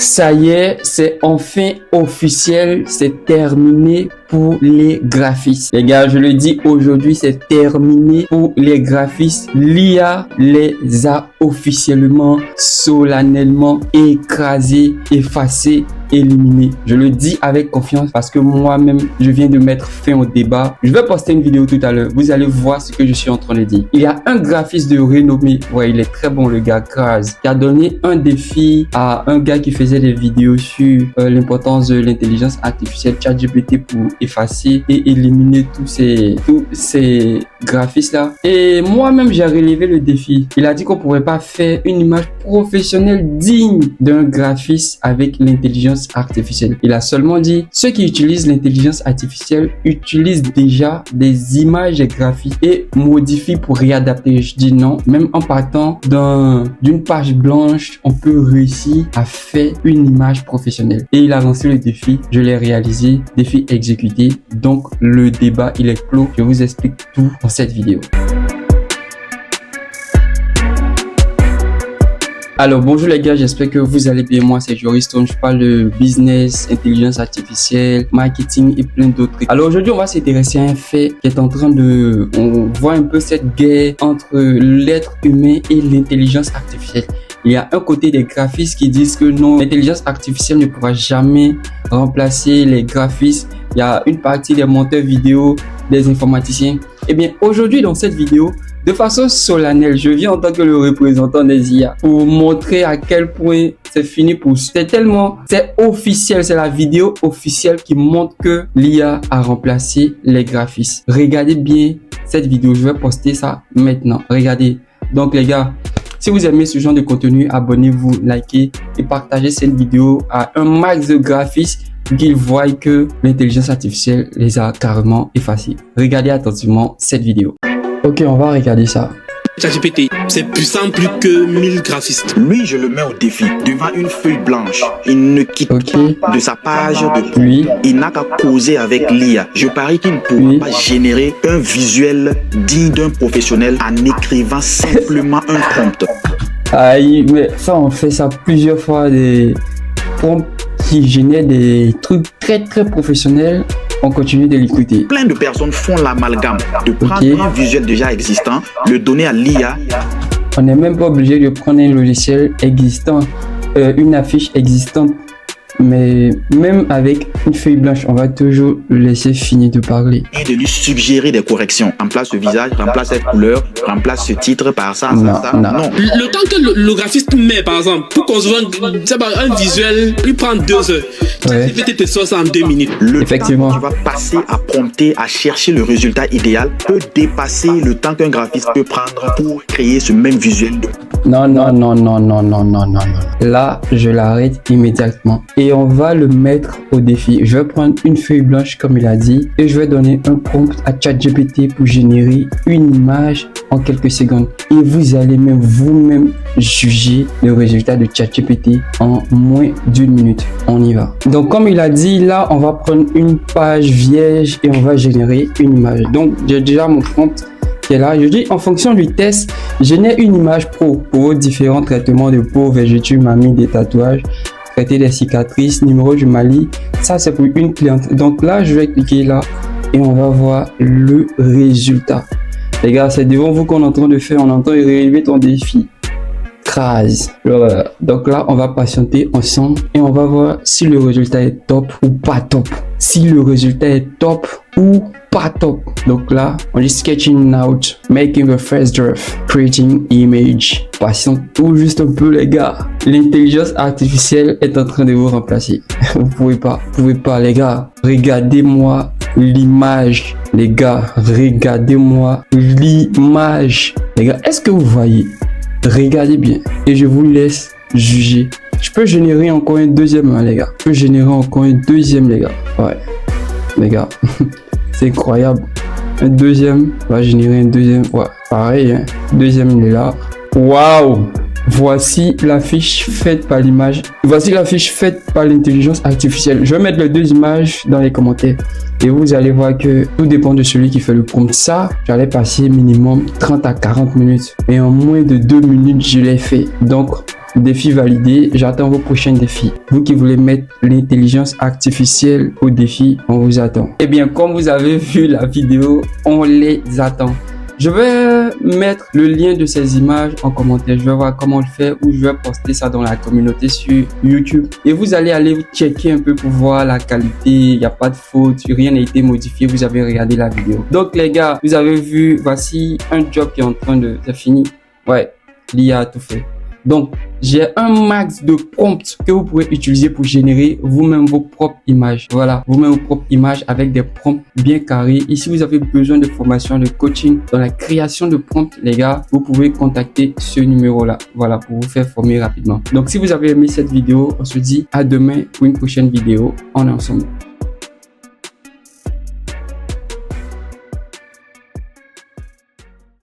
Ça y est, c'est enfin officiel, c'est terminé pour les graphistes. Les gars, je le dis aujourd'hui, c'est terminé pour les graphistes. L'IA les a officiellement, solennellement écrasés, effacés, éliminés. Je le dis avec confiance parce que moi-même, je viens de mettre fin au débat. Je vais poster une vidéo tout à l'heure. Vous allez voir ce que je suis en train de dire. Il y a un graphiste de renommée, ouais, il est très bon le gars, Kraz, qui a donné un défi à un gars qui faisait des vidéos sur l'importance de l'intelligence artificielle, ChatGPT, pour effacer et éliminer tous ces graphistes là. Et moi-même, j'ai relevé le défi. Il a dit qu'on pourrait pas faire une image professionnelle digne d'un graphiste avec l'intelligence artificielle. Il a seulement dit ceux qui utilisent l'intelligence artificielle utilisent déjà des images graphiques et modifient pour réadapter. Je dis non, même en partant d'une page blanche, on peut réussir à faire une image professionnelle. Et il a lancé le défi, je l'ai réalisé, défi exécuté. Donc le débat il est clos. Je vous explique tout dans cette vidéo. Alors bonjour les gars, j'espère que vous allez bien. Moi c'est Joris Stone, je parle de business, intelligence artificielle, marketing et plein d'autres trucs. Alors aujourd'hui on va s'intéresser à un fait qui est en train de... On voit un peu cette guerre entre l'être humain et l'intelligence artificielle. Il y a un côté des graphistes qui disent que non, l'intelligence artificielle ne pourra jamais remplacer les graphistes. Il y a une partie des monteurs vidéo, des informaticiens. Eh bien aujourd'hui dans cette vidéo, de façon solennelle, je viens en tant que le représentant des IA pour montrer à quel point c'est fini pour... C'est officiel, c'est la vidéo officielle qui montre que l'IA a remplacé les graphistes. Regardez bien cette vidéo, je vais poster ça maintenant. Regardez. Donc les gars, si vous aimez ce genre de contenu, abonnez-vous, likez et partagez cette vidéo à un max de graphistes pour qu'ils voient que l'intelligence artificielle les a carrément effacés. Regardez attentivement cette vidéo. Ok, on va regarder ça. ChatGPT, c'est puissant plus que 1000 graphistes. Lui, je le mets au défi. Devant une feuille blanche, il ne quitte pas de sa page de Oui. Il n'a qu'à causer avec l'IA. Je parie qu'il ne pourra pas générer un visuel digne d'un professionnel en écrivant simplement un prompt. Aïe, mais ça, on fait ça plusieurs fois, des prompts qui génèrent des trucs très professionnels. On continue de l'écouter. Plein de personnes font l'amalgame de prendre un visuel déjà existant, le donner à l'IA. On n'est même pas obligé de prendre un logiciel existant, une affiche existante. Mais même avec une feuille blanche, on va toujours le laisser finir de parler. Et de lui suggérer des corrections. Remplace ce visage, remplace cette couleur, remplace ce titre par ça, non. Le temps que le graphiste met, par exemple, pour construire un visuel, il prend 2 heures. ChatGPT te sort ça en 2 minutes. Le temps que tu vas passer à prompter, à chercher le résultat idéal, peut dépasser le temps qu'un graphiste peut prendre pour créer ce même visuel. Non. Là, je l'arrête immédiatement. Et on va le mettre au défi. Je vais prendre une feuille blanche comme il a dit et je vais donner un prompt à ChatGPT pour générer une image en quelques secondes. Et vous allez même vous-même juger le résultat de ChatGPT en moins d'1 minute. On y va. Donc comme il a dit, là, on va prendre une page vierge et on va générer une image. Donc j'ai déjà mon prompt qui est là. Je dis en fonction du test, génère une image pro pour différents traitements de peau, vergetures, mamie, des tatouages, traiter des cicatrices, numéro du Mali. Ça c'est pour une cliente. Donc là je vais cliquer là et on va voir le résultat. Les gars, c'est devant vous qu'on est en train de faire. On est en train de relever ton défi. Crase. Voilà. Donc là on va patienter ensemble et on va voir si le résultat est top ou pas top. Si le résultat est top ou pas top. Donc là, on dit sketching out, making a first draft, creating image. Patiente tout juste un peu les gars. L'intelligence artificielle est en train de vous remplacer. Vous pouvez pas les gars. Regardez-moi l'image. Les gars, regardez-moi l'image. Les gars, est-ce que vous voyez? Regardez bien et je vous laisse juger. Je peux générer encore un deuxième, hein, les gars. Je peux générer encore un deuxième, les gars. Ouais, les gars. C'est incroyable. Un deuxième, on va générer un deuxième. Ouais, pareil, hein. Deuxième, il est là. Waouh! Voici la fiche faite par l'image. Voici la fiche faite par l'intelligence artificielle. Je vais mettre les deux images dans les commentaires. Et vous allez voir que tout dépend de celui qui fait le prompt. Ça, j'allais passer minimum 30 à 40 minutes. Et en moins de 2 minutes, je l'ai fait. Donc, défi validé. J'attends vos prochains défis. Vous qui voulez mettre l'intelligence artificielle au défi, on vous attend. Eh bien, comme vous avez vu la vidéo, on les attend. Je vais mettre le lien de ces images en commentaire. Je vais voir comment le faire ou je vais poster ça dans la communauté sur YouTube. Et vous allez checker un peu pour voir la qualité. Il n'y a pas de faute, rien n'a été modifié. Vous avez regardé la vidéo. Donc les gars, vous avez vu, voici un job qui est en train de... C'est fini. Ouais, l'IA a tout fait. Donc, j'ai un max de prompts que vous pouvez utiliser pour générer vous-même vos propres images. Voilà, vous-même vos propres images avec des prompts bien carrés. Ici, vous avez besoin de formation, de coaching dans la création de prompts, les gars. Vous pouvez contacter ce numéro-là. Voilà, pour vous faire former rapidement. Donc, si vous avez aimé cette vidéo, on se dit à demain pour une prochaine vidéo. On est ensemble.